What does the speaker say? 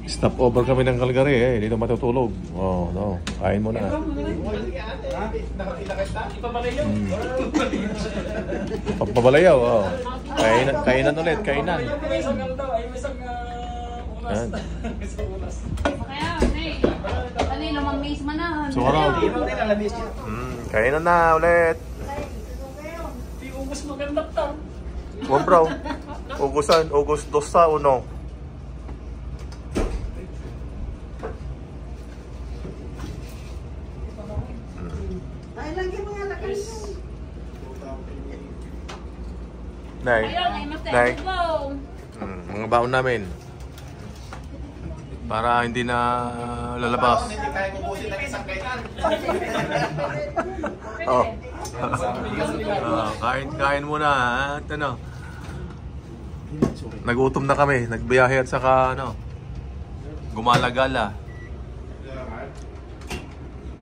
Stop over kami ng Calgary eh. Dito matutulog. Oh, no. Kain mo na. Pabalayaw, oh. Kainan ulit, kainan. Yan. Sumaraw. Kainan na ulit. Ubus maganda to. Wow, bro. Ugusan, August 2 sa 1. Ay, lagi mo nga lakas. Nay. Nay. Mga baon namin. Para hindi na lalabas. Hindi tayo ubusin ng isang kainan. Oh. Kain muna at ano. Nagutom na kami, nagbiyahe at saka ano. Gumala-gala.